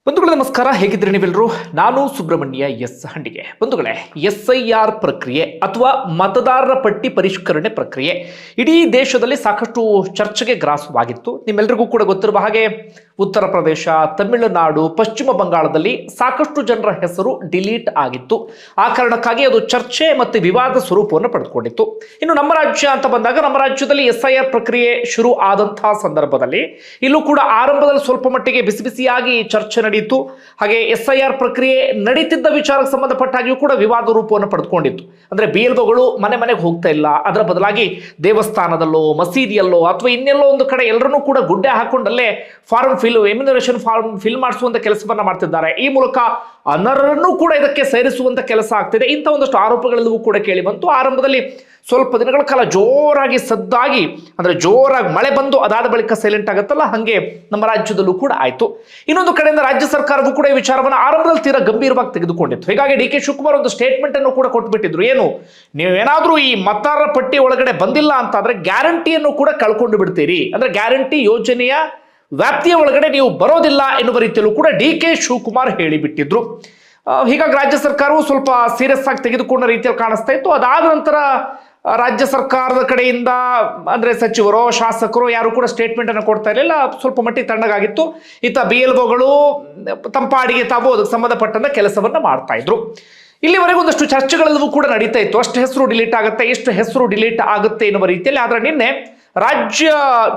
ಬಂಧುಗಳೇ ನಮಸ್ಕಾರ, ಹೇಗಿದ್ರೆ ನೀವೆಲ್ಲರೂ? ನಾನು ಸುಬ್ರಹ್ಮಣ್ಯ ಎಸ್ ಹಂಡಿಗೆ. ಬಂಧುಗಳೇ, SIR ಪ್ರಕ್ರಿಯೆ ಅಥವಾ ಮತದಾರರ ಪಟ್ಟಿ ಪರಿಷ್ಕರಣೆ ಪ್ರಕ್ರಿಯೆ ಇಡೀ ದೇಶದಲ್ಲಿ ಸಾಕಷ್ಟು ಚರ್ಚೆಗೆ ಗ್ರಾಸವಾಗಿತ್ತು. ನಿಮ್ಮೆಲ್ಲರಿಗೂ ಕೂಡ ಗೊತ್ತಿರುವ ಹಾಗೆ ಉತ್ತರ ಪ್ರದೇಶ, ತಮಿಳುನಾಡು, ಪಶ್ಚಿಮ ಬಂಗಾಳದಲ್ಲಿ ಸಾಕಷ್ಟು ಜನರ ಹೆಸರು ಡಿಲೀಟ್ ಆಗಿತ್ತು. ಆ ಕಾರಣಕ್ಕಾಗಿ ಅದು ಚರ್ಚೆ ಮತ್ತು ವಿವಾದ ಸ್ವರೂಪವನ್ನು ಪಡೆದುಕೊಂಡಿತ್ತು. ಇನ್ನು ನಮ್ಮ ರಾಜ್ಯ ಅಂತ ಬಂದಾಗ, ನಮ್ಮ ರಾಜ್ಯದಲ್ಲಿ SIR ಪ್ರಕ್ರಿಯೆ ಶುರು ಆದಂತಹ ಸಂದರ್ಭದಲ್ಲಿ ಇಲ್ಲೂ ಕೂಡ ಆರಂಭದಲ್ಲಿ ಸ್ವಲ್ಪ ಮಟ್ಟಿಗೆ ಬಿಸಿ ಬಿಸಿಯಾಗಿ ಚರ್ಚೆ ನಡೆಯಿತು. ಹಾಗೆ SIR ಪ್ರಕ್ರಿಯೆ ನಡೀತಿದ್ದ ವಿಚಾರಕ್ಕೆ ಸಂಬಂಧಪಟ್ಟಾಗಿಯೂ ಕೂಡ ವಿವಾದ ರೂಪವನ್ನು ಪಡೆದುಕೊಂಡಿತ್ತು. ಅಂದ್ರೆ BLOಗಳು ಮನೆ ಮನೆಗೆ ಹೋಗ್ತಾ ಇಲ್ಲ, ಅದರ ಬದಲಾಗಿ ದೇವಸ್ಥಾನದಲ್ಲೋ, ಮಸೀದಿಯಲ್ಲೋ ಅಥವಾ ಇನ್ನೆಲ್ಲೋ ಒಂದು ಕಡೆ ಎಲ್ಲರನ್ನೂ ಕೂಡ ಗುಡ್ಡೆ ಹಾಕೊಂಡಲ್ಲೇ ಎಮ್ಯುನರೇಷನ್ ಫಾರ್ಮ್ ಫಿಲ್ ಮಾಡಿಸುವಂತ ಕೆಲಸವನ್ನ ಮಾಡ್ತಿದ್ದಾರೆ. ಈ ಮೂಲಕ ಅನರ್ಹರನ್ನು ಕೂಡ ಇದಕ್ಕೆ ಸೇರಿಸುವಂತ ಕೆಲಸ ಆಗ್ತಿದೆ. ಇಂಥ ಒಂದಷ್ಟು ಆರೋಪಗಳೆಲ್ಲವೂ ಕೂಡ ಕೇಳಿ ಬಂತು. ಆರಂಭದಲ್ಲಿ ಸ್ವಲ್ಪ ದಿನಗಳ ಕಾಲ ಜೋರಾಗಿ ಸದ್ದಾಗಿ, ಅಂದ್ರೆ ಜೋರಾಗಿ ಮಳೆ ಬಂದು ಅದಾದ ಬಳಿಕ ಸೈಲೆಂಟ್ ಆಗುತ್ತಲ್ಲ, ಹಂಗೆ ನಮ್ಮ ರಾಜ್ಯದಲ್ಲೂ ಕೂಡ ಆಯ್ತು. ಇನ್ನೊಂದು ಕಡೆಯಿಂದ ರಾಜ್ಯ ಸರ್ಕಾರವೂ ಕೂಡ ಈ ವಿಚಾರವನ್ನು ಆರಂಭದಲ್ಲಿ ತೀರಾ ಗಂಭೀರವಾಗಿ ತೆಗೆದುಕೊಂಡಿತ್ತು. ಹೀಗಾಗಿ DK ಶಿವಕುಮಾರ್ ಒಂದು ಸ್ಟೇಟ್ಮೆಂಟ್ ಅನ್ನು ಕೂಡ ಕೊಟ್ಬಿಟ್ಟಿದ್ರು. ಏನು, ನೀವೇನಾದ್ರೂ ಈ ಮತದಾರರ ಪಟ್ಟಿ ಒಳಗಡೆ ಬಂದಿಲ್ಲ ಅಂತಾದ್ರೆ ಗ್ಯಾರಂಟಿಯನ್ನು ಕೂಡ ಕಳ್ಕೊಂಡು ಬಿಡ್ತೀರಿ, ಅಂದ್ರೆ ಗ್ಯಾರಂಟಿ ಯೋಜನೆಯ ವ್ಯಾಪ್ತಿಯ ಒಳಗಡೆ ನೀವು ಬರೋದಿಲ್ಲ ಎನ್ನುವ ರೀತಿಯಲ್ಲೂ ಕೂಡ DK ಶಿವಕುಮಾರ್ ಹೇಳಿಬಿಟ್ಟಿದ್ರು. ಹೀಗಾಗಿ ರಾಜ್ಯ ಸರ್ಕಾರವು ಸ್ವಲ್ಪ ಸೀರಿಯಸ್ ಆಗಿ ತೆಗೆದುಕೊಂಡ ರೀತಿಯಲ್ಲಿ ಕಾಣಿಸ್ತಾ ಇತ್ತು. ಅದಾದ ನಂತರ ರಾಜ್ಯ ಸರ್ಕಾರದ ಕಡೆಯಿಂದ ಅಂದ್ರೆ ಸಚಿವರು, ಶಾಸಕರು ಯಾರು ಕೂಡ ಸ್ಟೇಟ್ಮೆಂಟ್ ಅನ್ನು ಕೊಡ್ತಾ ಇರಲಿಲ್ಲ. ಸ್ವಲ್ಪ ಮಟ್ಟಿಗೆ ತಣ್ಣಗಾಗಿತ್ತು. ಇತ್ತ BLOಗಳು ತಮ್ಮ ಪಾಡಿಗೆ ತಾವು ಅದಕ್ಕೆ ಸಂಬಂಧಪಟ್ಟಂತ ಕೆಲಸವನ್ನ ಮಾಡ್ತಾ ಇದ್ರು. ಇಲ್ಲಿವರೆಗೂ ಒಂದಷ್ಟು ಚರ್ಚೆಗಳೆಲ್ಲವೂ ಕೂಡ ನಡೀತಾ ಇತ್ತು. ಅಷ್ಟು ಹೆಸರು ಡಿಲೀಟ್ ಆಗುತ್ತೆ, ಎಷ್ಟು ಹೆಸರು ಡಿಲೀಟ್ ಆಗುತ್ತೆ ಎನ್ನುವ ರೀತಿಯಲ್ಲಿ. ಆದ್ರೆ ನಿನ್ನೆ ರಾಜ್ಯ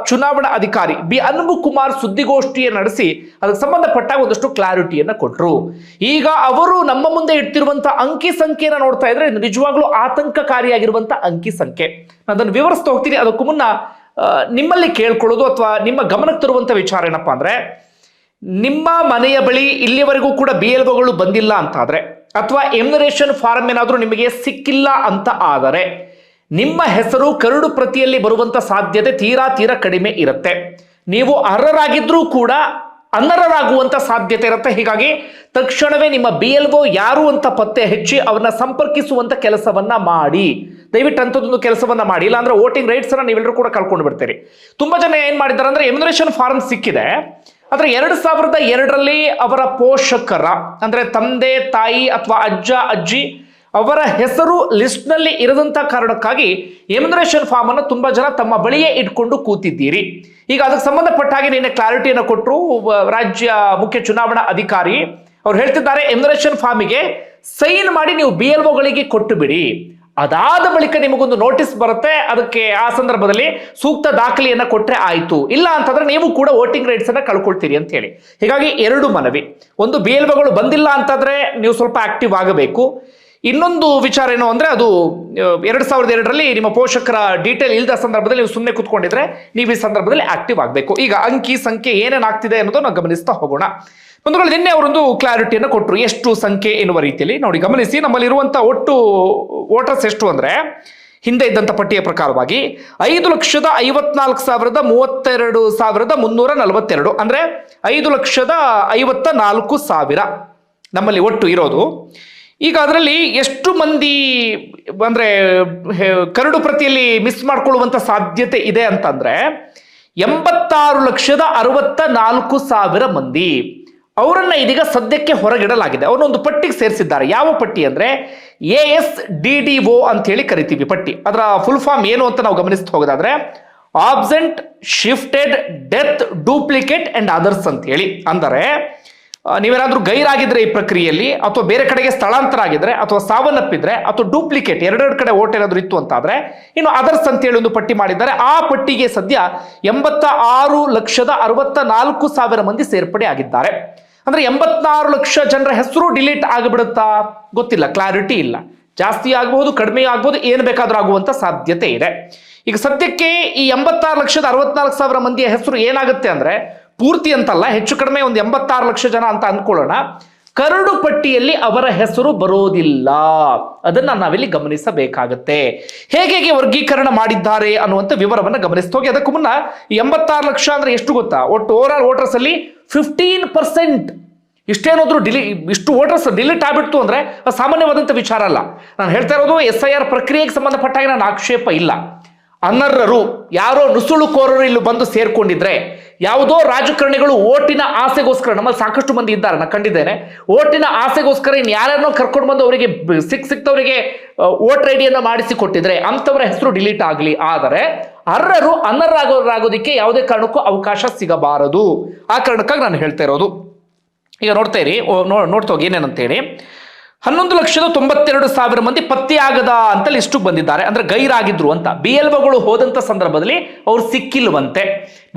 ಚುನಾವಣಾ ಅಧಿಕಾರಿ ಬಿ ಅನ್ಬುಕುಮಾರ್ ಸುದ್ದಿಗೋಷ್ಠಿಯನ್ನು ನಡೆಸಿ ಅದಕ್ಕೆ ಸಂಬಂಧಪಟ್ಟ ಒಂದಷ್ಟು ಕ್ಲಾರಿಟಿಯನ್ನ ಕೊಟ್ಟರು. ಈಗ ಅವರು ನಮ್ಮ ಮುಂದೆ ಇಡ್ತಿರುವಂತಹ ಅಂಕಿ ಸಂಖ್ಯೆಯನ್ನು ನೋಡ್ತಾ ಇದ್ರೆ ನಿಜವಾಗ್ಲೂ ಆತಂಕಕಾರಿಯಾಗಿರುವಂತ ಅಂಕಿ ಸಂಖ್ಯೆ. ನಾನು ಅದನ್ನು ವಿವರಿಸ್ತಾ ಹೋಗ್ತೀನಿ. ಅದಕ್ಕೂ ಮುನ್ನ ನಿಮ್ಮಲ್ಲಿ ಕೇಳ್ಕೊಳ್ಳೋದು ಅಥವಾ ನಿಮ್ಮ ಗಮನಕ್ಕೆ ತರುವಂತ ವಿಚಾರ ಏನಪ್ಪಾ ಅಂದ್ರೆ, ನಿಮ್ಮ ಮನೆಯ ಬಳಿ ಇಲ್ಲಿವರೆಗೂ ಕೂಡ BLOಗಳು ಬಂದಿಲ್ಲ ಅಂತಾದ್ರೆ, ಅಥವಾ ಎಮ್ಯುನರೇಷನ್ ಫಾರ್ಮ್ ಏನಾದ್ರೂ ನಿಮಗೆ ಸಿಕ್ಕಿಲ್ಲ ಅಂತ ಆದರೆ, ನಿಮ್ಮ ಹೆಸರು ಕರಡು ಪ್ರತಿಯಲ್ಲಿ ಬರುವಂತ ಸಾಧ್ಯತೆ ತೀರಾ ಕಡಿಮೆ ಇರುತ್ತೆ. ನೀವು ಅರ್ಹರಾಗಿದ್ರೂ ಕೂಡ ಅನರ್ಹರಾಗುವಂತ ಸಾಧ್ಯತೆ ಇರುತ್ತೆ. ಹೀಗಾಗಿ ತಕ್ಷಣವೇ ನಿಮ್ಮ BLO ಯಾರು ಅಂತ ಪತ್ತೆ ಹಚ್ಚಿ ಅವನ್ನ ಸಂಪರ್ಕಿಸುವಂತ ಕೆಲಸವನ್ನ ಮಾಡಿ. ದಯವಿಟ್ಟು ಅಂಥದ್ದೊಂದು ಕೆಲಸವನ್ನ ಮಾಡಿ, ಇಲ್ಲಾಂದ್ರೆ ವೋಟಿಂಗ್ ರೈಟ್ಸ್ ಅನ್ನ ನೀವೆಲ್ಲರೂ ಕೂಡ ಕಳ್ಕೊಂಡು ಬಿಡ್ತೀರಿ. ತುಂಬಾ ಜನ ಏನ್ ಮಾಡಿದ್ದಾರೆ ಅಂದ್ರೆ, ಎಮ್ಯುನರೇಷನ್ ಫಾರ್ಮ್ ಸಿಕ್ಕಿದೆ, ಆದ್ರೆ 2002ರಲ್ಲಿ ಅವರ ಪೋಷಕರ ಅಂದ್ರೆ ತಂದೆ ತಾಯಿ ಅಥವಾ ಅಜ್ಜ ಅಜ್ಜಿ ಅವರ ಹೆಸರು ಲಿಸ್ಟ್ ನಲ್ಲಿ ಇರದಂತ ಕಾರಣಕ್ಕಾಗಿ ಎಮ್ಯುನರೇಷನ್ ಫಾರ್ಮ್ ಅನ್ನು ತುಂಬಾ ಜನ ತಮ್ಮ ಬಳಿಯೇ ಇಟ್ಕೊಂಡು ಕೂತಿದ್ದೀರಿ. ಈಗ ಅದಕ್ಕೆ ಸಂಬಂಧಪಟ್ಟ ಹಾಗೆ ನಿನ್ನೆ ಕ್ಲಾರಿಟಿಯನ್ನು ಕೊಟ್ಟರು ರಾಜ್ಯ ಮುಖ್ಯ ಚುನಾವಣಾ ಅಧಿಕಾರಿ. ಅವ್ರು ಹೇಳ್ತಿದ್ದಾರೆ, ಎಮ್ಯುನರೇಷನ್ ಫಾರ್ಮಿಗೆ ಸೈನ್ ಮಾಡಿ ನೀವು BLOಗಳಿಗೆ ಕೊಟ್ಟು ಬಿಡಿ, ಅದಾದ ಬಳಿಕ ನಿಮಗೊಂದು ನೋಟಿಸ್ ಬರುತ್ತೆ, ಅದಕ್ಕೆ ಆ ಸಂದರ್ಭದಲ್ಲಿ ಸೂಕ್ತ ದಾಖಲೆಯನ್ನ ಕೊಟ್ರೆ ಆಯ್ತು, ಇಲ್ಲ ಅಂತಂದ್ರೆ ನೀವು ಕೂಡ ವೋಟಿಂಗ್ ರೈಟ್ಸ್ ಅನ್ನ ಕಳ್ಕೊಳ್ತೀರಿ ಅಂತ ಹೇಳಿ. ಹೀಗಾಗಿ ಎರಡು ಮನವಿ. ಒಂದು, BLOಗಳು ಬಂದಿಲ್ಲ ಅಂತಂದ್ರೆ ನೀವು ಸ್ವಲ್ಪ ಆಕ್ಟಿವ್ ಆಗಬೇಕು. ಇನ್ನೊಂದು ವಿಚಾರ ಏನು ಅಂದ್ರೆ, ಅದು 2002ರಲ್ಲಿ ನಿಮ್ಮ ಪೋಷಕರ ಡೀಟೇಲ್ ಇಲ್ಲದ ಸಂದರ್ಭದಲ್ಲಿ ನೀವು ಸುಮ್ಮನೆ ಕೂತ್ಕೊಂಡಿದ್ರೆ ನೀವು ಈ ಸಂದರ್ಭದಲ್ಲಿ ಆಕ್ಟಿವ್ ಆಗಬೇಕು. ಈಗ ಅಂಕಿ ಸಂಖ್ಯೆ ಏನೇನಾಗ್ತಿದೆ ಅನ್ನೋದನ್ನು ನಾವು ಗಮನಿಸ್ತಾ ಹೋಗೋಣ. ಬಂಧುಗಳು, ನಿನ್ನೆ ಅವರೊಂದು ಕ್ಲಾರಿಟಿಯನ್ನು ಕೊಟ್ಟರು, ಎಷ್ಟು ಸಂಖ್ಯೆ ಎನ್ನುವ ರೀತಿಯಲ್ಲಿ. ನೋಡಿ, ಗಮನಿಸಿ, ನಮ್ಮಲ್ಲಿ ಇರುವಂತಹ ಒಟ್ಟು ವೋಟರ್ಸ್ ಎಷ್ಟು ಅಂದ್ರೆ, ಹಿಂದೆ ಇದ್ದಂಥ ಪಟ್ಟಿಯ ಪ್ರಕಾರವಾಗಿ 5,54,32,342 ಅಂದ್ರೆ 5,54,000 ನಮ್ಮಲ್ಲಿ ಒಟ್ಟು ಇರೋದು. ಈಗ ಅದರಲ್ಲಿ ಎಷ್ಟು ಮಂದಿ ಅಂದ್ರೆ ಕರಡು ಪ್ರತಿಯಲ್ಲಿ ಮಿಸ್ ಮಾಡ್ಕೊಳ್ಳುವಂತ ಸಾಧ್ಯತೆ ಇದೆ ಅಂತಂದ್ರೆ 86,64,000 ಮಂದಿ. ಅವರನ್ನ ಇದೀಗ ಸದ್ಯಕ್ಕೆ ಹೊರಗಿಡಲಾಗಿದೆ. ಅವರೊಂದು ಪಟ್ಟಿಗೆ ಸೇರಿಸಿದ್ದಾರೆ. ಯಾವ ಪಟ್ಟಿ ಅಂದ್ರೆ ASDDO ಅಂತ ಹೇಳಿ ಕರಿತೀವಿ ಪಟ್ಟಿ. ಅದರ ಫುಲ್ ಫಾರ್ಮ್ ಏನು ಅಂತ ನಾವು ಗಮನಿಸ್ತಾ ಹೋಗೋದಾದ್ರೆ, absent, shifted, death, duplicate and others ಅಂತ ಹೇಳಿ. ಅಂದರೆ ನೀವೇನಾದ್ರೂ ಗೈರಾಗಿದ್ರೆ ಈ ಪ್ರಕ್ರಿಯೆಯಲ್ಲಿ, ಅಥವಾ ಬೇರೆ ಕಡೆಗೆ ಸ್ಥಳಾಂತರ ಆಗಿದ್ರೆ, ಅಥವಾ ಸಾವನ್ನಪ್ಪಿದ್ರೆ, ಅಥವಾ ಡೂಪ್ಲಿಕೇಟ್ ಎರಡೆರಡು ಕಡೆ ಓಟ್ ಏನಾದ್ರು ಇತ್ತು ಅಂತಾದ್ರೆ, ಇನ್ನು ಅದರ್ಸ್ ಅಂತ ಹೇಳಿ ಒಂದು ಪಟ್ಟಿ ಮಾಡಿದ್ದಾರೆ. ಆ ಪಟ್ಟಿಗೆ ಸದ್ಯ 86,64,000 ಮಂದಿ ಸೇರ್ಪಡೆ ಆಗಿದ್ದಾರೆ. ಅಂದ್ರೆ 84 ಲಕ್ಷ ಜನರ ಹೆಸರು ಡಿಲೀಟ್ ಆಗಿಬಿಡುತ್ತಾ ಗೊತ್ತಿಲ್ಲ, ಕ್ಲಾರಿಟಿ ಇಲ್ಲ. ಜಾಸ್ತಿ ಆಗಬಹುದು, ಕಡಿಮೆ ಆಗಬಹುದು, ಏನು ಬೇಕಾದ್ರೂ ಆಗುವಂತ ಸಾಧ್ಯತೆ ಇದೆ. ಈಗ ಸದ್ಯಕ್ಕೆ ಈ 86,64,000 ಮಂದಿಯ ಹೆಸರು ಏನಾಗುತ್ತೆ ಅಂದ್ರೆ, ಪೂರ್ತಿ ಅಂತಲ್ಲ, ಹೆಚ್ಚು ಕಡಿಮೆ ಒಂದು 86 ಲಕ್ಷ ಜನ ಅಂತ ಅಂದ್ಕೊಳ್ಳೋಣ, ಕರಡು ಪಟ್ಟಿಯಲ್ಲಿ ಅವರ ಹೆಸರು ಬರೋದಿಲ್ಲ. ಅದನ್ನ ನಾವಿಲ್ಲಿ ಗಮನಿಸಬೇಕಾಗತ್ತೆ. ಹೇಗೆ ವರ್ಗೀಕರಣ ಮಾಡಿದ್ದಾರೆ ಅನ್ನುವಂಥ ವಿವರವನ್ನು ಗಮನಿಸ್ತಾ ಹೋಗಿ. ಅದಕ್ಕೂ ಮುನ್ನ 86 ಲಕ್ಷ ಅಂದ್ರೆ ಎಷ್ಟು ಗೊತ್ತಾ? ಒಟ್ಟು ಓವರಾಲ್ ವೋಟರ್ಸ್ ಅಲ್ಲಿ 15%, ಇಷ್ಟೇನಾದ್ರೂ ಇಷ್ಟು ವೋಟರ್ಸ್ ಡಿಲೀಟ್ ಆಗ್ಬಿಡ್ತು ಅಂದ್ರೆ ಸಾಮಾನ್ಯವಾದಂಥ ವಿಚಾರ ಅಲ್ಲ. ನಾನು ಹೇಳ್ತಾ ಇರೋದು SIR ಪ್ರಕ್ರಿಯೆಗೆ ಸಂಬಂಧಪಟ್ಟಾಗ ನಾನು ಆಕ್ಷೇಪ ಇಲ್ಲ. ಅನರ್ಹರು ಯಾರೋ ನುಸುಳುಕೋರರು ಇಲ್ಲಿ ಬಂದು ಸೇರ್ಕೊಂಡಿದ್ರೆ, ಯಾವುದೋ ರಾಜಕಾರಣಿಗಳು ಓಟಿನ ಆಸೆಗೋಸ್ಕರ, ನಮ್ಮಲ್ಲಿ ಸಾಕಷ್ಟು ಮಂದಿ ಇದ್ದಾರೆ, ನಾನು ಕಂಡಿದ್ದೇನೆ, ಓಟಿನ ಆಸೆಗೋಸ್ಕರ ಇನ್ನು ಯಾರ್ಯಾರನ್ನೋ ಕರ್ಕೊಂಡು ಬಂದು ಅವರಿಗೆ ಸಿಕ್ತವರಿಗೆ ವೋಟರ್ ಐಡಿಯನ್ನು ಮಾಡಿಸಿ ಕೊಟ್ಟಿದ್ರೆ ಅಂಥವರ ಹೆಸರು ಡಿಲೀಟ್ ಆಗಲಿ. ಆದರೆ ಅರ್ಹರು ಅನರ್ಹರಾಗೋದಕ್ಕೆ ಯಾವುದೇ ಕಾರಣಕ್ಕೂ ಅವಕಾಶ ಸಿಗಬಾರದು. ಆ ಕಾರಣಕ್ಕಾಗಿ ನಾನು ಹೇಳ್ತಾ ಇರೋದು. ಈಗ ನೋಡ್ತಾ ಇರಿ, ನೋಡ್ತಾ ಹೋಗಿ ಏನೇನಂತೇಳಿ. 11,92,000 ಮಂದಿ ಪತ್ತೆಯಾಗದ ಅಂತ ಲಿಸ್ಟಿಗೆ ಬಂದಿದ್ದಾರೆ, ಅಂದ್ರೆ ಗೈರಾಗಿದ್ರು ಅಂತ. BLOಗಳು ಹೋದಂತ ಸಂದರ್ಭದಲ್ಲಿ ಅವ್ರು ಸಿಕ್ಕಿಲ್ವಂತೆ.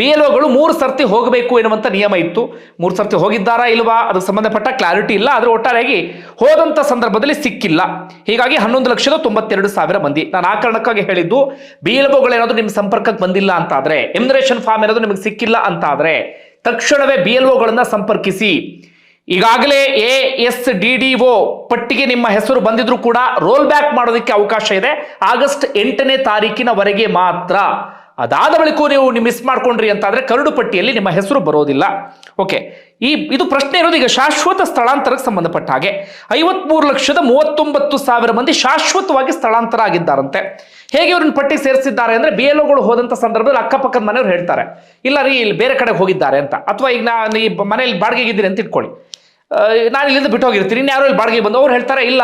BLOಗಳು 3 ಸರ್ತಿ ಹೋಗಬೇಕು ಎನ್ನುವಂತ ನಿಯಮ ಇತ್ತು. 3 ಸರ್ತಿ ಹೋಗಿದ್ದಾರಾ ಇಲ್ವಾ ಅದಕ್ಕೆ ಸಂಬಂಧಪಟ್ಟ ಕ್ಲಾರಿಟಿ ಇಲ್ಲ, ಆದ್ರೆ ಒಟ್ಟಾರೆಯಾಗಿ ಹೋದಂತ ಸಂದರ್ಭದಲ್ಲಿ ಸಿಕ್ಕಿಲ್ಲ. ಹೀಗಾಗಿ 11,92,000 ಮಂದಿ. ನಾನು ಆ ಕಾರಣಕ್ಕಾಗಿ ಹೇಳಿದ್ದು, BLOಗಳು ಏನಾದ್ರು ನಿಮ್ಮ ಸಂಪರ್ಕಕ್ಕೆ ಬಂದಿಲ್ಲ ಅಂತ ಆದ್ರೆ, ಎಮ್ಯುನರೇಷನ್ ಫಾರ್ಮ್ ಏನಾದ್ರು ನಿಮಗೆ ಸಿಕ್ಕಿಲ್ಲ ಅಂತ ಆದ್ರೆ ತಕ್ಷಣವೇ BLOಗಳನ್ನ ಸಂಪರ್ಕಿಸಿ. ಈಗಾಗಲೇ ASDDO ಪಟ್ಟಿಗೆ ನಿಮ್ಮ ಹೆಸರು ಬಂದಿದ್ರು ಕೂಡ ರೋಲ್ ಬ್ಯಾಕ್ ಮಾಡೋದಕ್ಕೆ ಅವಕಾಶ ಇದೆ, ಆಗಸ್ಟ್ 8ನೇ ತಾರೀಕಿನವರೆಗೆ ಮಾತ್ರ. ಅದಾದ ಬಳಿಕ ನೀವು ಮಿಸ್ ಮಾಡ್ಕೊಂಡ್ರಿ ಅಂತ ಆದ್ರೆ ಕರಡು ಪಟ್ಟಿಯಲ್ಲಿ ನಿಮ್ಮ ಹೆಸರು ಬರೋದಿಲ್ಲ. ಓಕೆ, ಇದು ಪ್ರಶ್ನೆ ಇರೋದು ಈಗ ಶಾಶ್ವತ ಸ್ಥಳಾಂತರಕ್ಕೆ ಸಂಬಂಧಪಟ್ಟ ಹಾಗೆ. 53,39,000 ಮಂದಿ ಶಾಶ್ವತವಾಗಿ ಸ್ಥಳಾಂತರ ಆಗಿದ್ದಾರಂತೆ. ಹೇಗೆ ಇವ್ರನ್ನ ಪಟ್ಟಿ ಸೇರಿಸಿದ್ದಾರೆ ಅಂದ್ರೆ, BLOಗಳು ಹೋದಂತ ಸಂದರ್ಭದಲ್ಲಿ ಅಕ್ಕಪಕ್ಕದ ಮನೆಯವ್ರು ಹೇಳ್ತಾರೆ, ಇಲ್ಲ ರೀ ಇಲ್ಲಿ ಬೇರೆ ಕಡೆ ಹೋಗಿದ್ದಾರೆ ಅಂತ. ಅಥವಾ ಈಗ ನಾನು ಈ ಮನೆಯಲ್ಲಿ ಬಾಡಿಗೆಗಿದ್ದೀನಿ ಅಂತ ಇಟ್ಕೊಳ್ಳಿ, ನಾನು ಇಲ್ಲಿಂದ ಬಿಟ್ಟು ಹೋಗಿರ್ತೀನಿ, ಇನ್ನು ಯಾರೋ ಇಲ್ಲಿ ಬಾಡಿಗೆ ಬಂದು ಅವ್ರು ಹೇಳ್ತಾರೆ, ಇಲ್ಲ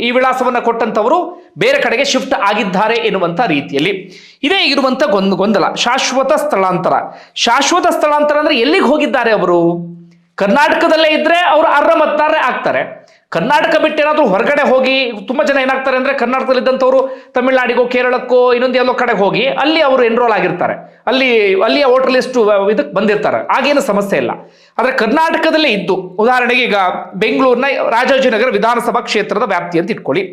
ಈ ವಿಳಾಸವನ್ನ ಕೊಟ್ಟಂತವರು ಬೇರೆ ಕಡೆಗೆ ಶಿಫ್ಟ್ ಆಗಿದ್ದಾರೆ ಎನ್ನುವಂತ ರೀತಿಯಲ್ಲಿ ಇದೇ ಇರುವಂತ ಗೊಂದಲ. ಶಾಶ್ವತ ಸ್ಥಳಾಂತರ ಅಂದ್ರೆ ಎಲ್ಲಿಗೆ ಹೋಗಿದ್ದಾರೆ ಅವರು? ಕರ್ನಾಟಕದಲ್ಲೇ ಇದ್ರೆ ಅವರು ಅರ್ಹ ಮತದಾರರೇ ಆಗ್ತಾರೆ. ಕರ್ನಾಟಕ ಬಿಟ್ಟು ಏನಾದ್ರು ಹೊರಗಡೆ ಹೋಗಿ, ತುಂಬಾ ಜನ ಏನಾಗ್ತಾರೆ ಅಂದ್ರೆ ಕರ್ನಾಟಕದಲ್ಲಿದ್ದಂಥವ್ರು ತಮಿಳುನಾಡಿಗೋ ಕೇರಳಕ್ಕೋ ಇನ್ನೊಂದು ಎಲ್ಲೋ ಕಡೆಗೆ ಹೋಗಿ ಅಲ್ಲಿ ಅವರು ಎನ್ರೋಲ್ ಆಗಿರ್ತಾರೆ, ಅಲ್ಲಿಯ ವೋಟರ್ ಲಿಸ್ಟ್ ಇದಕ್ಕೆ ಬಂದಿರ್ತಾರೆ, ಆಗೇನು ಸಮಸ್ಯೆ ಇಲ್ಲ. ಆದ್ರೆ ಕರ್ನಾಟಕದಲ್ಲೇ ಇದ್ದು, ಉದಾಹರಣೆಗೆ ಈಗ ಬೆಂಗಳೂರಿನ ರಾಜಾಜಿನಗರ ವಿಧಾನಸಭಾ ಕ್ಷೇತ್ರದ ವ್ಯಾಪ್ತಿ ಅಂತ ಇಟ್ಕೊಳ್ಳಿ.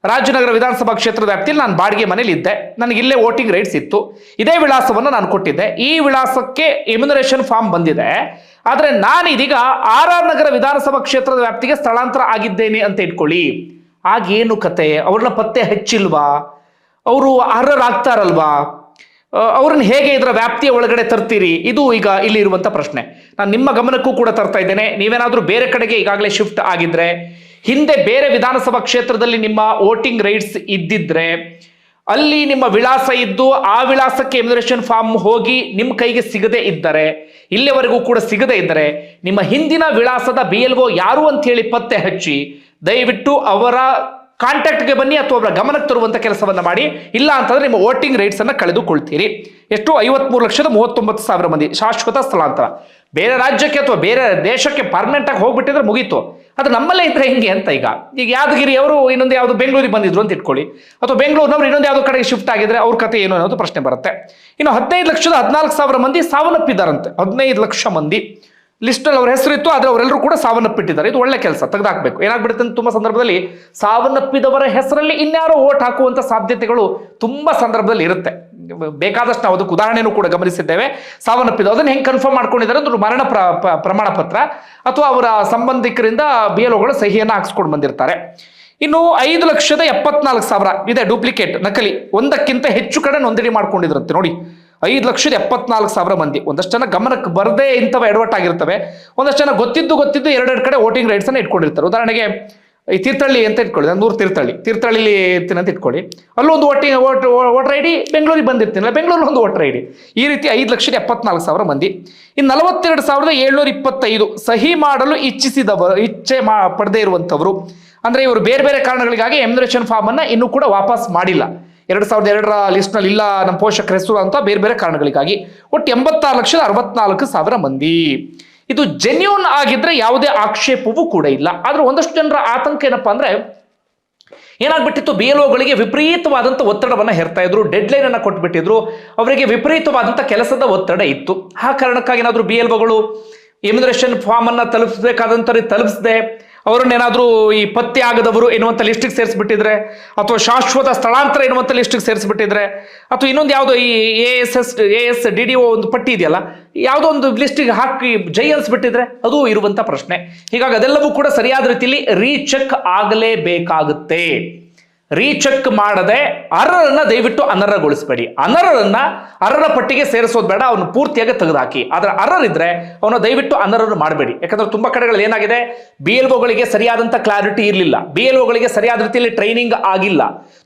ರಾಜನಗರ ವಿಧಾನಸಭಾ ಕ್ಷೇತ್ರದ ವ್ಯಾಪ್ತಿಯಲ್ಲಿ ನಾನು ಬಾಡಿಗೆ ಮನೇಲಿ ಇದ್ದೆ, ನನಗೆ ಇಲ್ಲೇ ವೋಟಿಂಗ್ ರೈಟ್ಸ್ ಇತ್ತು, ಇದೇ ವಿಳಾಸವನ್ನು ನಾನು ಕೊಟ್ಟಿದ್ದೆ, ಈ ವಿಳಾಸಕ್ಕೆ ಎಮ್ಯುನರೇಷನ್ ಫಾರ್ಮ್ ಬಂದಿದೆ. ಆದ್ರೆ ನಾನು ಇದೀಗ RR ನಗರ ವಿಧಾನಸಭಾ ಕ್ಷೇತ್ರದ ವ್ಯಾಪ್ತಿಗೆ ಸ್ಥಳಾಂತರ ಆಗಿದ್ದೇನೆ ಅಂತ ಇಟ್ಕೊಳ್ಳಿ. ಆಗೇನು ಕತೆ? ಅವ್ರನ್ನ ಪತ್ತೆ ಹಚ್ಚಿಲ್ವಾ? ಅವರು ಅರ್ಹರಾಗ್ತಾರಲ್ವಾ? ಅವ್ರನ್ನ ಹೇಗೆ ಇದರ ವ್ಯಾಪ್ತಿಯ ಒಳಗಡೆ ತರ್ತೀರಿ? ಇದು ಈಗ ಇಲ್ಲಿ ಇರುವಂತ ಪ್ರಶ್ನೆ. ನಾನು ನಿಮ್ಮ ಗಮನಕ್ಕೂ ಕೂಡ ತರ್ತಾ ಇದ್ದೇನೆ. ನೀವೇನಾದ್ರೂ ಬೇರೆ ಕಡೆಗೆ ಈಗಾಗಲೇ ಶಿಫ್ಟ್ ಆಗಿದ್ರೆ, ಹಿಂದೆ ಬೇರೆ ವಿಧಾನಸಭಾ ಕ್ಷೇತ್ರದಲ್ಲಿ ನಿಮ್ಮ ವೋಟಿಂಗ್ ರೈಟ್ಸ್ ಇದ್ದಿದ್ರೆ, ಅಲ್ಲಿ ನಿಮ್ಮ ವಿಳಾಸ ಇದ್ದು ಆ ವಿಳಾಸಕ್ಕೆ ಎಮ್ಯುನರೇಷನ್ ಫಾರ್ಮ್ ಹೋಗಿ ನಿಮ್ಮ ಕೈಗೆ ಸಿಗದೆ ಇದ್ದರೆ, ಇಲ್ಲಿವರೆಗೂ ಕೂಡ ಸಿಗದೆ ಇದ್ದರೆ, ನಿಮ್ಮ ಹಿಂದಿನ ವಿಳಾಸದ BLO ಯಾರು ಅಂತ ಹೇಳಿ ಪತ್ತೆ ಹಚ್ಚಿ ದಯವಿಟ್ಟು ಅವರ ಕಾಂಟ್ಯಾಕ್ಟ್ಗೆ ಬನ್ನಿ ಅಥವಾ ಅವರ ಗಮನಕ್ಕೆ ತರುವಂತ ಕೆಲಸವನ್ನ ಮಾಡಿ. ಇಲ್ಲ ಅಂತಂದ್ರೆ ನಿಮ್ಮ ವೋಟಿಂಗ್ ರೈಟ್ಸ್ ಅನ್ನ ಕಳೆದುಕೊಳ್ತೀರಿ. ಎಷ್ಟು? 53,39,000 ಮಂದಿ ಶಾಶ್ವತ ಸ್ಥಳಾಂತರ. ಬೇರೆ ರಾಜ್ಯಕ್ಕೆ ಅಥವಾ ಬೇರೆ ದೇಶಕ್ಕೆ ಪರ್ಮನೆಂಟ್ ಆಗಿ ಹೋಗ್ಬಿಟ್ಟಿದ್ರೆ ಮುಗೀತು. ಅದು ನಮ್ಮಲ್ಲೇ ಇದ್ರೆ ಹೆಂಗೆ ಅಂತ. ಈಗ ಯಾದಗಿರಿ ಅವರು ಇನ್ನೊಂದು ಯಾವುದು ಬೆಂಗಳೂರಿಗೆ ಬಂದಿದ್ರು ಅಂತ ಇಟ್ಕೊಳ್ಳಿ, ಅಥವಾ ಬೆಂಗಳೂರಿನವರು ಇನ್ನೊಂದು ಯಾವುದೋ ಕಡೆಗೆ ಶಿಫ್ಟ್ ಆಗಿದ್ರೆ ಅವ್ರ ಕತೆ ಏನು ಅನ್ನೋದು ಪ್ರಶ್ನೆ ಬರುತ್ತೆ. ಇನ್ನು 15,14,000 ಮಂದಿ ಸಾವನ್ನಪ್ಪಿದ್ದಾರಂತೆ. 15 ಲಕ್ಷ ಮಂದಿ ಲಿಸ್ಟಲ್ಲಿ ಅವ್ರ ಹೆಸರು ಇತ್ತು, ಆದ್ರೆ ಅವರೆಲ್ಲರೂ ಕೂಡ ಸಾವನ್ನಪ್ಪಿಟ್ಟಿದ್ದಾರೆ. ಇದು ಒಳ್ಳೆ ಕೆಲಸ, ತೆಗೆದಾಕ್ಬೇಕು. ಏನಾಗ್ಬಿಡುತ್ತೆ ಅಂತ ತುಂಬಾ ಸಂದರ್ಭದಲ್ಲಿ ಸಾವನ್ನಪ್ಪಿದವರ ಹೆಸರಲ್ಲಿ ಇನ್ಯಾರೋ ಓಟ್ ಹಾಕುವಂತ ಸಾಧ್ಯತೆಗಳು ತುಂಬಾ ಸಂದರ್ಭದಲ್ಲಿ ಇರುತ್ತೆ. ಬೇಕಾದಷ್ಟು ನಾವು ಅದಕ್ಕೆ ಉದಾಹರಣೆನೂ ಕೂಡ ಗಮನಿಸಿದ್ದೇವೆ. ಸಾವನ್ನಪ್ಪಿದ ಅದನ್ನು ಹೆಂಗೆ ಕನ್ಫರ್ಮ್ ಮಾಡ್ಕೊಂಡಿದ್ದಾರೆ ಅಂದ್ರೆ ಮರಣ ಪ್ರಮಾಣ ಪತ್ರ ಅಥವಾ ಅವರ ಸಂಬಂಧಿಕರಿಂದ BLOಗಳು ಸಹಿಯನ್ನು ಹಾಕ್ಸ್ಕೊಂಡು ಬಂದಿರ್ತಾರೆ. ಇನ್ನು 5,74,000 ಇದೆ ಡೂಪ್ಲಿಕೇಟ್, ನಕಲಿ, ಒಂದಕ್ಕಿಂತ ಹೆಚ್ಚು ಕಡೆ ನೋಂದಣಿ ಮಾಡ್ಕೊಂಡಿದ್ರಂತೆ. ನೋಡಿ, 5,74,000 ಮಂದಿ. ಒಂದಷ್ಟು ಜನ ಗಮನಕ್ಕೆ ಬರದೇ ಇಂಥವು ಎಡವಟ್ ಆಗಿರ್ತವೆ, ಒಂದಷ್ಟು ಜನ ಗೊತ್ತಿದ್ದು 2 ಕಡೆ ವೋಟಿಂಗ್ ರೈಟ್ಸ್ ಅನ್ನ ಇಟ್ಕೊಂಡಿರ್ತಾರೆ. ಉದಾಹರಣೆಗೆ ಈ ತೀರ್ಥಹಳ್ಳಿ ಅಂತ ಇಟ್ಕೊಳ್ಳಿ, ನಾನು 100 ತೀರ್ಥಹಳ್ಳಿ ಇರ್ತೀನಿ ಅಂತ ಇಟ್ಕೊಳ್ಳಿ, ಅಲ್ಲೊಂದು ವೋಟರ್ ID, ಬೆಂಗಳೂರಿಗೆ ಬಂದಿರ್ತೀನಲ್ಲ ಬೆಂಗಳೂರಲ್ಲಿ ಒಂದು ವೋಟರ್ ID. ಈ ರೀತಿ 5,74,000 ಮಂದಿ. ಇನ್ನು 42,725 ಸಹಿ ಮಾಡಲು ಇಚ್ಛೆ ಪಡೆದೇ ಇರುವಂತವರು, ಅಂದ್ರೆ ಇವರು ಬೇರೆ ಬೇರೆ ಕಾರಣಗಳಿಗಾಗಿ ಎಮ್ಯುನರೇಷನ್ ಫಾರ್ಮ್ ಅನ್ನ ಇನ್ನೂ ಕೂಡ ವಾಪಸ್ ಮಾಡಿಲ್ಲ. 2002ರ ಲಿಸ್ಟ್ ನಲ್ಲಿ ಇಲ್ಲ ನಮ್ಮ ಪೋಷಕರ ಹೆಸರು ಅಂತ ಬೇರೆ ಬೇರೆ ಕಾರಣಗಳಿಗಾಗಿ. ಒಟ್ಟು 86,64,000 ಮಂದಿ. ಇದು ಜೆನ್ಯೂನ್ ಆಗಿದ್ರೆ ಯಾವುದೇ ಆಕ್ಷೇಪವೂ ಕೂಡ ಇಲ್ಲ. ಆದ್ರೆ ಒಂದಷ್ಟು ಜನರ ಆತಂಕ ಏನಪ್ಪಾ ಅಂದ್ರೆ, ಏನಾಗ್ಬಿಟ್ಟಿತ್ತು, BLOಗಳಿಗೆ ವಿಪರೀತವಾದಂಥ ಒತ್ತಡವನ್ನು ಹೇರ್ತಾ ಇದ್ರು, ಡೆಡ್ಲೈನ್ ಅನ್ನ ಕೊಟ್ಬಿಟ್ಟಿದ್ರು, ಅವರಿಗೆ ವಿಪರೀತವಾದಂಥ ಕೆಲಸದ ಒತ್ತಡ ಇತ್ತು. ಆ ಕಾರಣಕ್ಕಾಗಿ ಏನಾದ್ರು BLOಗಳು ಎಮ್ಯುನರೇಷನ್ ಫಾರ್ಮ್ ಅನ್ನ ತಲುಪಿಸಬೇಕಾದಂತ ತಲುಪಿಸದೆ ಅವರನ್ನೇನಾದ್ರೂ ಈ ಪತ್ತೆ ಆಗದವರು ಎನ್ನುವಂಥ ಲಿಸ್ಟಿಗೆ ಸೇರಿಸ್ಬಿಟ್ಟಿದ್ರೆ, ಅಥವಾ ಶಾಶ್ವತ ಸ್ಥಳಾಂತರ ಎನ್ನುವಂಥ ಲಿಸ್ಟಿಗೆ ಸೇರಿಸ್ಬಿಟ್ಟಿದ್ರೆ, ಅಥವಾ ಇನ್ನೊಂದು ಯಾವುದೋ ಈ ASDDO ಒಂದು ಪಟ್ಟಿ ಇದೆಯಲ್ಲ, ಯಾವುದೋ ಒಂದು ಲಿಸ್ಟಿಗೆ ಹಾಕಿ ಜೈ ಅನ್ಸ್ಬಿಟ್ಟಿದ್ರೆ ಅದು ಇರುವಂತ ಪ್ರಶ್ನೆ. ಹೀಗಾಗಿ ಅದೆಲ್ಲವೂ ಕೂಡ ಸರಿಯಾದ ರೀತಿಯಲ್ಲಿ ರೀಚೆಕ್ ಆಗಲೇಬೇಕಾಗುತ್ತೆ. ರೀಚೆಕ್ ಮಾಡದೆ ಅರ್ಹರನ್ನ ದಯವಿಟ್ಟು ಅನರ್ಹಗೊಳಿಸಬೇಡಿ. ಅರ್ಹರ ಪಟ್ಟಿಗೆ ಸೇರಿಸೋದು ಬೇಡ, ಅವನು ಪೂರ್ತಿಯಾಗಿ ತೆಗೆದುಹಾಕಿ. ಆದ್ರೆ ಅರ್ಹರಿದ್ರೆ ಅವನು ದಯವಿಟ್ಟು ಅನರ್ಹರು ಮಾಡಬೇಡಿ. ಯಾಕಂದ್ರೆ ತುಂಬಾ ಕಡೆಗಳಲ್ಲಿ ಏನಾಗಿದೆ, BLOಗಳಿಗೆ ಸರಿಯಾದಂತ ಕ್ಲಾರಿಟಿ ಇರಲಿಲ್ಲ, BLOಗಳಿಗೆ ಸರಿಯಾದ ರೀತಿಯಲ್ಲಿ ಟ್ರೈನಿಂಗ್ ಆಗಿಲ್ಲ.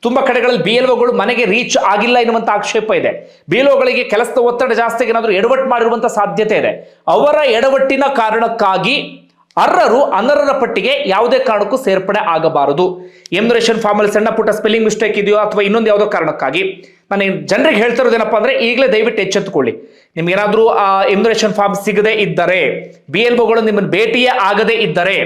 ತುಂಬಾ ಕಡೆಗಳಲ್ಲಿ BLOಗಳು ಮನೆಗೆ ರೀಚ್ ಆಗಿಲ್ಲ ಎನ್ನುವಂತ ಆಕ್ಷೇಪ ಇದೆ. BLOಗಳಿಗೆ ಕೆಲಸದ ಒತ್ತಡ ಜಾಸ್ತಿ ಏನಾದರೂ ಎಡವಟ್ಟು ಮಾಡಿರುವಂತ ಸಾಧ್ಯತೆ ಇದೆ. ಅವರ ಎಡವಟ್ಟಿನ ಕಾರಣಕ್ಕಾಗಿ ಅರ್ಹರು ಅನರ್ಹರ ಪಟ್ಟಿಗೆ ಯಾವುದೇ ಕಾರಣಕ್ಕೂ ಸೇರ್ಪಡೆ ಆಗಬಾರದು. ಎಮ್ಯುನರೇಷನ್ ಫಾರ್ಮ್ ಅಲ್ಲಿ ಸಣ್ಣ ಪುಟ್ಟ ಸ್ಪೆಲ್ಲಿಂಗ್ ಮಿಸ್ಟೇಕ್ ಇದೆಯೋ ಅಥವಾ ಇನ್ನೊಂದು ಯಾವುದೋ ಕಾರಣಕ್ಕಾಗಿ ನಾನು ಜನರಿಗೆ ಹೇಳ್ತಿರೋದೇನಪ್ಪ ಅಂದ್ರೆ, ಈಗಲೇ ದಯವಿಟ್ಟು ಎಚ್ಚೆತ್ತುಕೊಳ್ಳಿ. ನಿಮ್ಗೆ ಏನಾದರೂ ಆ ಎಮ್ಯುನರೇಷನ್ ಫಾರ್ಮ್ ಸಿಗದೆ ಇದ್ದರೆ, BLOಗಳು ನಿಮ್ಮನ್ನು ಭೇಟಿಯೇ ಆಗದೆ ಇದ್ದರೆ,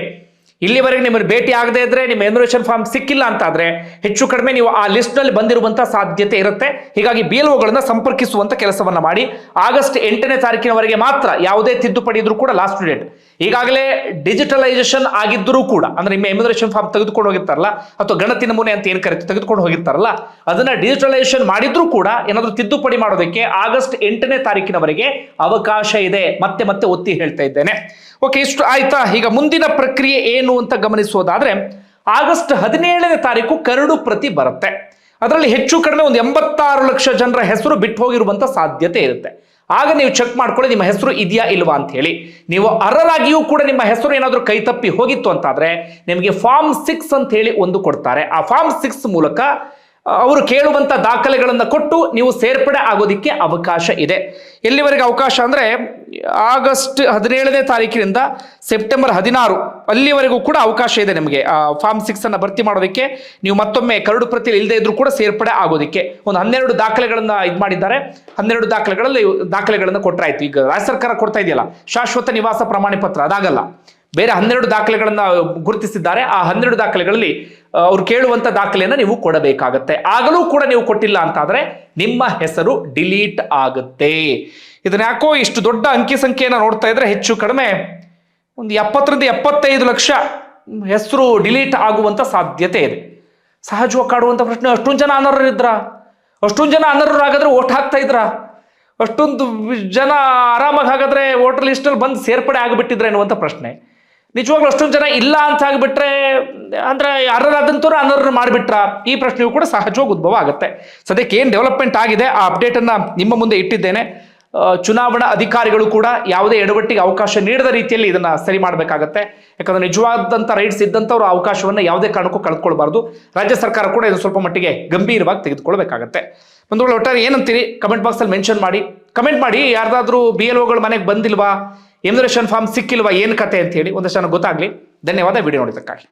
ಇಲ್ಲಿವರೆಗೆ ನಿಮ್ಮನ್ನು ಭೇಟಿ ಆಗದೆ ಇದ್ರೆ, ನಿಮ್ಮ ಎಮ್ಯುನರೇಷನ್ ಫಾರ್ಮ್ ಸಿಕ್ಕಿಲ್ಲ ಅಂತ ಆದ್ರೆ ಹೆಚ್ಚು ಕಡಿಮೆ ನೀವು ಆ ಲಿಸ್ಟ್ ನಲ್ಲಿ ಬಂದಿರುವಂತಹ ಸಾಧ್ಯತೆ ಇರುತ್ತೆ. ಹೀಗಾಗಿ BLOಗಳನ್ನ ಸಂಪರ್ಕಿಸುವಂತ ಕೆಲಸವನ್ನ ಮಾಡಿ. ಆಗಸ್ಟ್ 8ನೇ ತಾರೀಕಿನವರೆಗೆ ಮಾತ್ರ ಯಾವುದೇ ತಿದ್ದುಪಡಿ ಇದ್ರೂ ಕೂಡ ಲಾಸ್ಟ್ ಡೇಟ್. ಈಗಾಗಲೇ ಡಿಜಿಟಲೈಸೇಷನ್ ಆಗಿದ್ದರೂ ಕೂಡ, ಅಂದ್ರೆ ನಿಮ್ಮ ಎಮ್ಯುನರೇಷನ್ ಫಾರ್ಮ್ ತೆಗೆದುಕೊಂಡು ಹೋಗಿರ್ತಾರಲ್ಲ, ಅಥವಾ ಗಣತಿ ನಮೂನೆ ಅಂತ ಏನು ಕರೀತೀವಿ ತೆಗೆದುಕೊಂಡು ಹೋಗಿರ್ತಾರಲ್ಲ, ಅದನ್ನ ಡಿಜಿಟಲೈಸೇಷನ್ ಮಾಡಿದ್ರೂ ಕೂಡ ಏನಾದರೂ ತಿದ್ದುಪಡಿ ಮಾಡೋದಕ್ಕೆ ಆಗಸ್ಟ್ 8ನೇ ತಾರೀಕಿನವರೆಗೆ ಅವಕಾಶ ಇದೆ. ಮತ್ತೆ ಒತ್ತಿ ಹೇಳ್ತಾ ಇದ್ದೇನೆ. ಓಕೆ, ಇಷ್ಟು ಆಯ್ತಾ? ಈಗ ಮುಂದಿನ ಪ್ರಕ್ರಿಯೆ ಏನು ಅಂತ ಗಮನಿಸೋದಾದ್ರೆ, ಆಗಸ್ಟ್ 17ನೇ ತಾರೀಕು ಕರಡು ಪ್ರತಿ ಬರುತ್ತೆ. ಅದರಲ್ಲಿ ಹೆಚ್ಚು ಕಡಿಮೆ ಒಂದು 86 ಲಕ್ಷ ಜನರ ಹೆಸರು ಬಿಟ್ಟು ಹೋಗಿರುವಂತ ಸಾಧ್ಯತೆ ಇರುತ್ತೆ. ಆಗ ನೀವು ಚೆಕ್ ಮಾಡ್ಕೊಳ್ಳಿ ನಿಮ್ಮ ಹೆಸರು ಇದೆಯಾ ಇಲ್ವಾ ಅಂತ ಹೇಳಿ. ನೀವು ಅರ್ಹರಾಗಿಯೂ ಕೂಡ ನಿಮ್ಮ ಹೆಸರು ಏನಾದರೂ ಕೈ ತಪ್ಪಿ ಹೋಗಿತ್ತು ಅಂತಾದ್ರೆ ನಿಮಗೆ ಫಾರ್ಮ್ 6 ಅಂತ ಹೇಳಿ ಒಂದು ಕೊಡ್ತಾರೆ. ಆ ಫಾರ್ಮ್ 6 ಮೂಲಕ ಅವರು ಕೇಳುವಂತ ದಾಖಲೆಗಳನ್ನು ಕೊಟ್ಟು ನೀವು ಸೇರ್ಪಡೆ ಆಗೋದಿಕ್ಕೆ ಅವಕಾಶ ಇದೆ. ಎಲ್ಲಿವರೆಗೆ ಅವಕಾಶ ಅಂದ್ರೆ, ಆಗಸ್ಟ್ 17ನೇ ತಾರೀಕಿನಿಂದ ಸೆಪ್ಟೆಂಬರ್ 16 ಅಲ್ಲಿವರೆಗೂ ಕೂಡ ಅವಕಾಶ ಇದೆ ನಿಮಗೆ ಫಾರ್ಮ್ 6 ಅನ್ನ ಭರ್ತಿ ಮಾಡೋದಕ್ಕೆ. ನೀವು ಮತ್ತೊಮ್ಮೆ ಕರಡು ಪ್ರತಿ ಇಲ್ಲದೆ ಇದ್ರೂ ಕೂಡ ಸೇರ್ಪಡೆ ಆಗೋದಿಕ್ಕೆ ಒಂದು 12 ದಾಖಲೆಗಳನ್ನ ಇದು ಮಾಡಿದ್ದಾರೆ. 12 ದಾಖಲೆಗಳನ್ನು ಕೊಟ್ಟರಾಯ್ತು. ಈಗ ರಾಜ್ಯ ಸರ್ಕಾರ ಕೊಡ್ತಾ ಇದೆಯಲ್ಲ ಶಾಶ್ವತ ನಿವಾಸ ಪ್ರಮಾಣ ಪತ್ರ, ಅದಾಗಲ್ಲ. ಬೇರೆ 12 ದಾಖಲೆಗಳನ್ನ ಗುರುತಿಸಿದ್ದಾರೆ. ಆ 12 ದಾಖಲೆಗಳಲ್ಲಿ ಅವ್ರು ಕೇಳುವಂತ ದಾಖಲೆಯನ್ನ ನೀವು ಕೊಡಬೇಕಾಗತ್ತೆ. ಆಗಲೂ ಕೂಡ ನೀವು ಕೊಟ್ಟಿಲ್ಲ ಅಂತಾದ್ರೆ ನಿಮ್ಮ ಹೆಸರು ಡಿಲೀಟ್ ಆಗುತ್ತೆ. ಇದನ್ನ ಯಾಕೋ ಇಷ್ಟು ದೊಡ್ಡ ಅಂಕಿ ಸಂಖ್ಯೆಯನ್ನು ನೋಡ್ತಾ ಇದ್ರೆ ಹೆಚ್ಚು ಕಡಿಮೆ ಒಂದು 70ರಿಂದ 75 ಲಕ್ಷ ಹೆಸರು ಡಿಲೀಟ್ ಆಗುವಂತ ಸಾಧ್ಯತೆ ಇದೆ. ಸಹಜವಾಗಿ ಕಾಡುವಂತ ಪ್ರಶ್ನೆ, ಅಷ್ಟೊಂದು ಜನ ಅನರ್ಹರಿದ್ರ? ಅಷ್ಟೊಂದು ಜನ ಅನರ್ಹರಾಗಾದ್ರೆ ಓಟ್ ಹಾಕ್ತಾ ಇದ್ರ? ಅಷ್ಟೊಂದು ಜನ ಆರಾಮಾಗಿ ಹಾಗಾದ್ರೆ ವೋಟರ್ ಲಿಸ್ಟ್ ಅಲ್ಲಿ ಬಂದು ಸೇರ್ಪಡೆ ಆಗಿಬಿಟ್ಟಿದ್ರೆ ಅನ್ನುವಂಥ ಪ್ರಶ್ನೆ. ನಿಜವಾಗ್ಲೂ ಅಷ್ಟೊಂದು ಜನ ಇಲ್ಲ ಅಂತ ಆಗಿಬಿಟ್ರೆ, ಅಂದ್ರೆ ಅರ್ಹರಾದಂತವ್ರು ಅನರ್ಹರು ಮಾಡಿಬಿಟ್ರ? ಈ ಪ್ರಶ್ನೆಯೂ ಕೂಡ ಸಹಜವಾಗಿ ಉದ್ಭವ ಆಗುತ್ತೆ. ಸದ್ಯಕ್ಕೆ ಏನು ಡೆವಲಪ್ಮೆಂಟ್ ಆಗಿದೆ ಆ ಅಪ್ಡೇಟ್ ಅನ್ನ ನಿಮ್ಮ ಮುಂದೆ ಇಟ್ಟಿದ್ದೇನೆ. ಚುನಾವಣಾ ಅಧಿಕಾರಿಗಳು ಕೂಡ ಯಾವುದೇ ಎಡವಟ್ಟಿಗೆ ಅವಕಾಶ ನೀಡದ ರೀತಿಯಲ್ಲಿ ಇದನ್ನ ಸರಿ ಮಾಡಬೇಕಾಗತ್ತೆ. ಯಾಕಂದ್ರೆ ನಿಜವಾದಂತ ರೈಟ್ಸ್ ಇದ್ದಂಥವ್ರು ಅವಕಾಶವನ್ನ ಯಾವುದೇ ಕಾರಣಕ್ಕೂ ಕಳೆದುಕೊಳ್ಬಾರ್ದು. ರಾಜ್ಯ ಸರ್ಕಾರ ಕೂಡ ಇದು ಸ್ವಲ್ಪ ಮಟ್ಟಿಗೆ ಗಂಭೀರವಾಗಿ ತೆಗೆದುಕೊಳ್ಬೇಕಾಗತ್ತೆ. ಒಂದು ಒಟ್ಟಾರೆ ಏನಂತೀರಿ ಕಮೆಂಟ್ ಬಾಕ್ಸ್ ಅಲ್ಲಿ ಮೆನ್ಷನ್ ಮಾಡಿ. ಕಮೆಂಟ್ ಮಾಡಿ, ಯಾರ್ದಾದ್ರೂ BLOಗಳು ಮನೆಗೆ ಬಂದಿಲ್ವಾ, ಎಮ್ಯುನರೇಷನ್ ಫಾರ್ಮ್ ಸಿಕ್ಕಿಲ್ವಾ, ಏನು ಕತೆ ಅಂತ ಹೇಳಿ ಒಂದಷ್ಟು ನನಗೆ ಗೊತ್ತಾಗ್ಲಿ. ಧನ್ಯವಾದ ವಿಡಿಯೋ ನೋಡಿದ್ದಕ್ಕಾಗಿ.